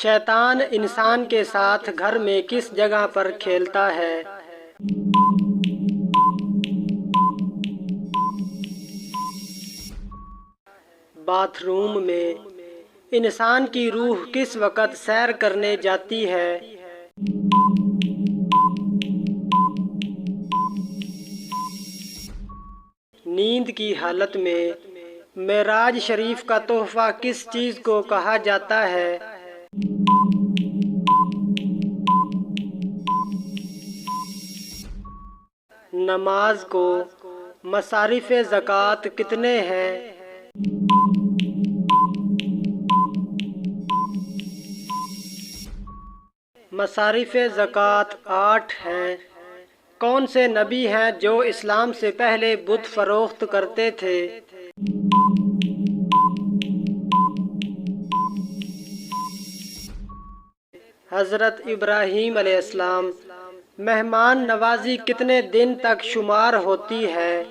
شیطان انسان کے ساتھ گھر میں کس جگہ پر کھیلتا ہے؟ باتھ روم میں۔ انسان کی روح کس وقت سیر کرنے جاتی ہے؟ نیند کی حالت میں۔ معراج شریف کا تحفہ کس چیز کو کہا جاتا ہے؟ نماز کو۔ مصارف زکوٰۃ کتنے ہیں؟ مصارف زکوٰۃ 8 ہیں۔ کون سے نبی ہیں جو اسلام سے پہلے بت فروخت کرتے تھے؟ حضرت ابراہیم علیہ السلام۔ مہمان نوازی کتنے دن تک شمار ہوتی ہے؟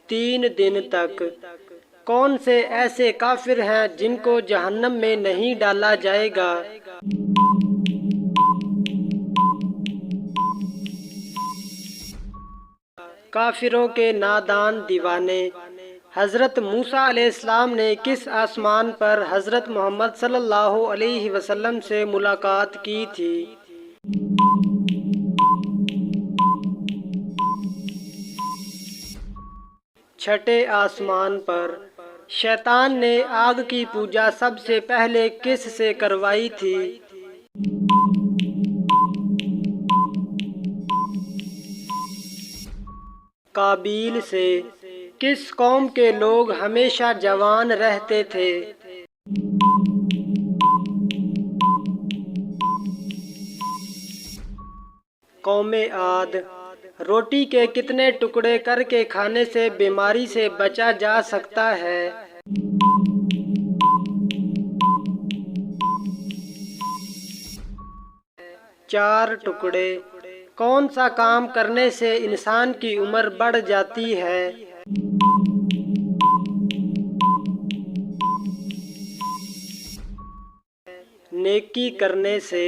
3 دن تک۔ کون سے ایسے کافر ہیں جن کو جہنم میں نہیں ڈالا جائے گا؟ کافروں کے نادان دیوانے۔ حضرت موسیٰ علیہ السلام نے کس آسمان پر حضرت محمد صلی اللہ علیہ وسلم سے ملاقات کی تھی؟ چھٹے آسمان پر۔ شیطان نے آگ کی پوجا سب سے پہلے کس سے کروائی تھی؟ قابیل سے۔ کس قوم کے لوگ ہمیشہ جوان رہتے تھے؟ قوم عاد۔ روٹی کے کتنے ٹکڑے کر کے کھانے سے بیماری سے بچا جا سکتا ہے؟ چار ٹکڑے۔ کون سا کام کرنے سے انسان کی عمر بڑھ جاتی ہے؟ نیکی کرنے سے۔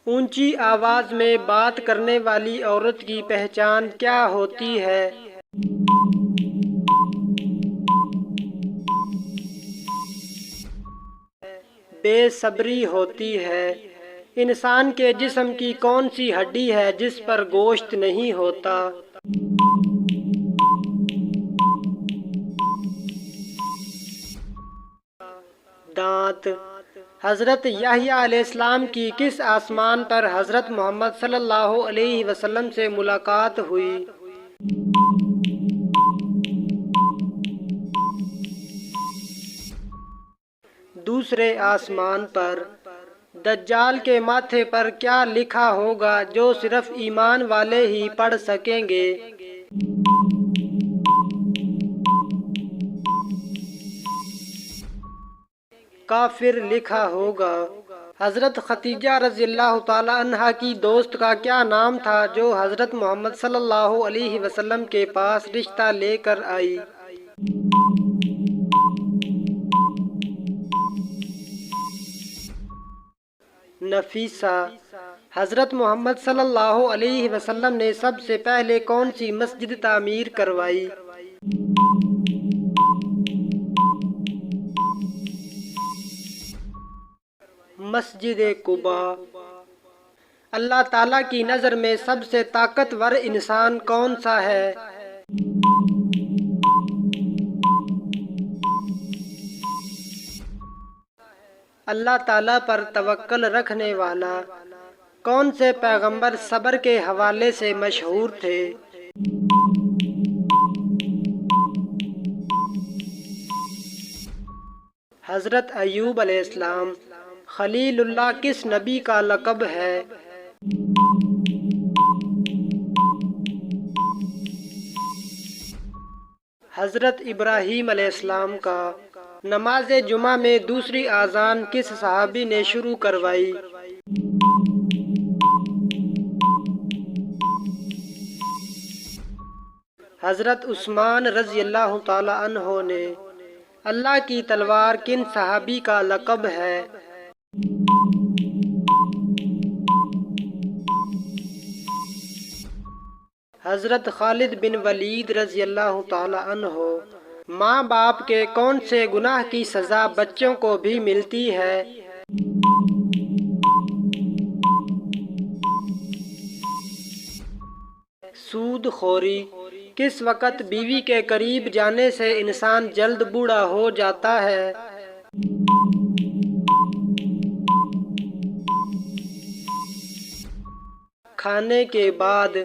اونچی آواز میں بات کرنے والی عورت کی پہچان کیا ہوتی ہے؟ بے صبری ہوتی ہے۔ انسان کے جسم کی کون سی ہڈی ہے جس پر گوشت نہیں ہوتا؟ دانت۔ حضرت یحییٰ علیہ السلام کی کس آسمان پر حضرت محمد صلی اللہ علیہ وسلم سے ملاقات ہوئی؟ دوسرے آسمان پر۔ دجال کے ماتھے پر کیا لکھا ہوگا جو صرف ایمان والے ہی پڑھ سکیں گے؟ کافر لکھا ہوگا۔ حضرت خدیجہ رضی اللہ تعالی عنہا کی دوست کا کیا نام تھا جو حضرت محمد صلی اللہ علیہ وسلم کے پاس رشتہ لے کر آئی؟ نفیسہ۔ حضرت محمد صلی اللہ علیہ وسلم نے سب سے پہلے کون سی مسجد تعمیر کروائی؟ مسجد قباء۔ اللہ تعالیٰ کی نظر میں سب سے طاقتور انسان کون سا ہے؟ اللہ تعالیٰ پر توکل رکھنے والا۔ کون سے پیغمبر صبر کے حوالے سے مشہور تھے؟ حضرت ایوب علیہ السلام۔ خلیل اللہ کس نبی کا لقب ہے؟ حضرت ابراہیم علیہ السلام کا۔ نماز جمعہ میں دوسری اذان کس صحابی نے شروع کروائی؟ حضرت عثمان رضی اللہ تعالی عنہ نے اللہ کی تلوار کن صحابی کا لقب ہے؟ حضرت خالد بن ولید رضی اللہ تعالی عنہ۔ ماں باپ کے کون سے گناہ کی سزا بچوں کو بھی ملتی ہے؟ سود خوری۔ کس وقت بیوی کے قریب جانے سے انسان جلد بوڑھا ہو جاتا ہے؟ کھانے کے بعد۔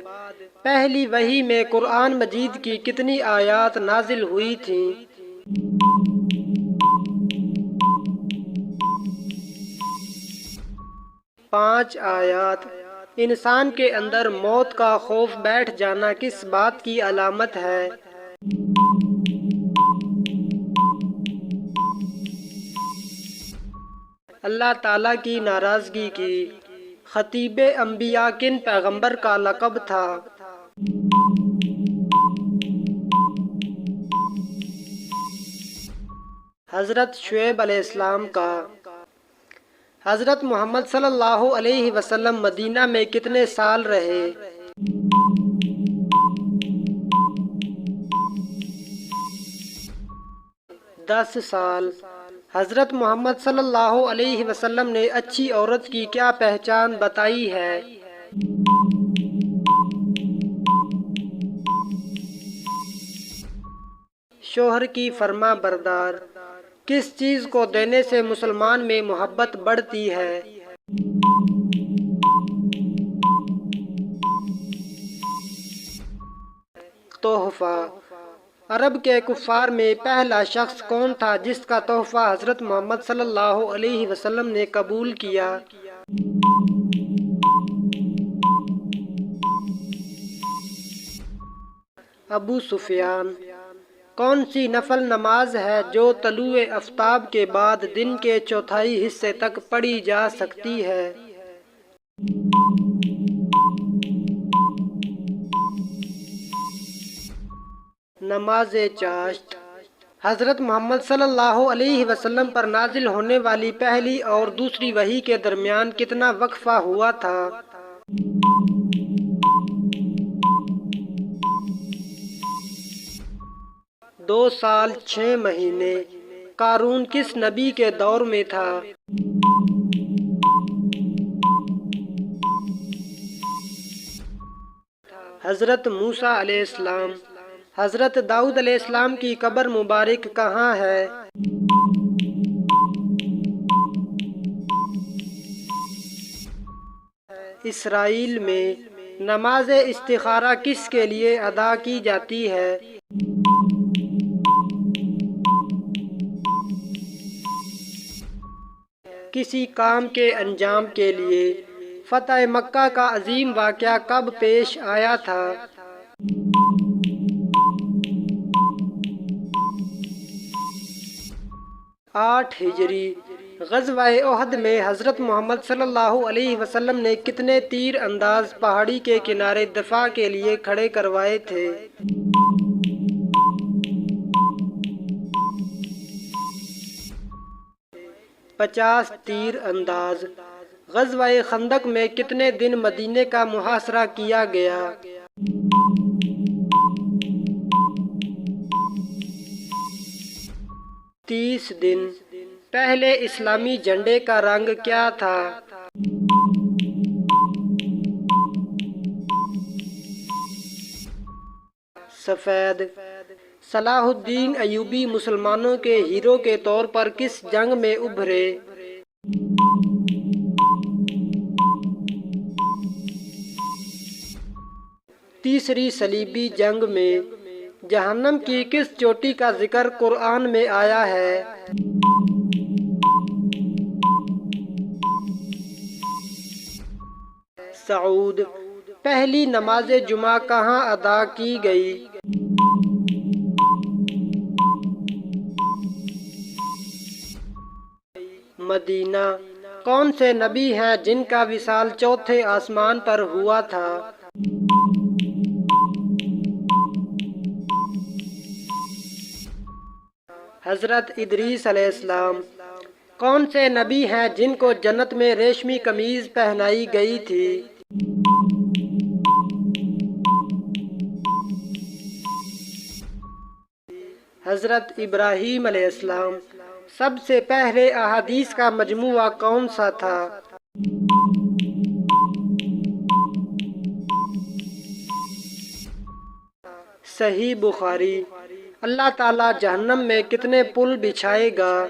پہلی وحی میں قرآن مجید کی کتنی آیات نازل ہوئی تھیں؟ 5 آیات۔ انسان کے اندر موت کا خوف بیٹھ جانا کس بات کی علامت ہے؟ اللہ تعالیٰ کی ناراضگی کی۔ خطیب انبیاء کن پیغمبر کا لقب تھا؟ حضرت شعیب علیہ السلام کا۔ حضرت محمد صلی اللہ علیہ وسلم مدینہ میں کتنے سال رہے؟ 10 سال۔ حضرت محمد صلی اللہ علیہ وسلم نے اچھی عورت کی کیا پہچان بتائی ہے؟ شوہر کی فرما بردار۔ کس چیز کو دینے سے مسلمان میں محبت بڑھتی ہے؟ تحفہ۔ عرب کے کفار میں پہلا شخص کون تھا جس کا تحفہ حضرت محمد صلی اللہ علیہ وسلم نے قبول کیا؟ ابو سفیان۔ کون سی نفل نماز ہے جو طلوع آفتاب کے بعد دن کے چوتھائی حصے تک پڑھی جا سکتی ہے؟ نماز چاشت۔ حضرت محمد صلی اللہ علیہ وسلم پر نازل ہونے والی پہلی اور دوسری وحی کے درمیان کتنا وقفہ ہوا تھا؟ 2 سال 6 مہینے۔ قارون کس نبی کے دور میں تھا؟ حضرت موسیٰ علیہ السلام۔ حضرت داؤد علیہ السلام کی قبر مبارک کہاں ہے؟ اسرائیل میں۔ نماز استخارہ کس کے لیے ادا کی جاتی ہے؟ کسی کام کے انجام کے لیے۔ فتح مکہ کا عظیم واقعہ کب پیش آیا تھا؟ 8 ہجری۔ غزوہ احد میں حضرت محمد صلی اللہ علیہ وسلم نے کتنے تیر انداز پہاڑی کے کنارے دفاع کے لیے کھڑے کروائے تھے؟ 50 تیر انداز۔ غزوہ خندق میں کتنے دن مدینے کا محاصرہ کیا گیا؟ 30 دن۔ پہلے اسلامی جھنڈے کا رنگ کیا تھا؟ سفید۔ صلاح الدین ایوبی مسلمانوں کے ہیرو کے طور پر کس جنگ میں ابھرے؟ تیسری صلیبی جنگ میں۔ جہنم کی کس چوٹی کا ذکر قرآن میں آیا ہے؟ سعود۔ پہلی نماز جمعہ کہاں ادا کی گئی؟ مدینہ۔ کون سے نبی ہیں جن کا وصال چوتھے آسمان پر ہوا تھا؟ حضرت ادریس علیہ السلام۔ کون سے نبی ہیں جن کو جنت میں ریشمی قمیض پہنائی گئی تھی؟ حضرت ابراہیم علیہ السلام۔ سب سے پہلے احادیث کا مجموعہ کون سا تھا؟ صحیح بخاری۔ اللہ تعالیٰ جہنم میں کتنے پل بچھائے گا؟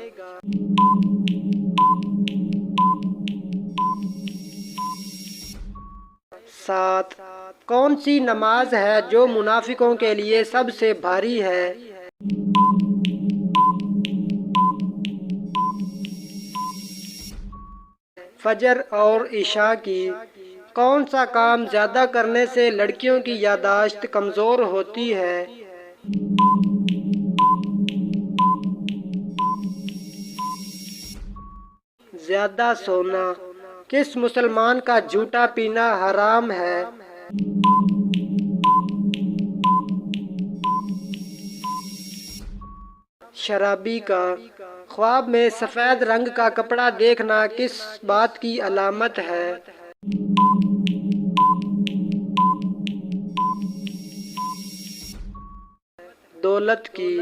7۔ کون سی نماز ہے جو منافقوں کے لیے سب سے بھاری ہے؟ فجر اور عشاء کی۔ کون سا کام زیادہ کرنے سے لڑکیوں کی یادداشت کمزور ہوتی ہے؟ زیادہ سونا۔ کس مسلمان کا جھوٹا پینا حرام ہے؟ شرابی کا۔ خواب میں سفید رنگ کا کپڑا دیکھنا کس بات کی علامت ہے؟ دولت کی۔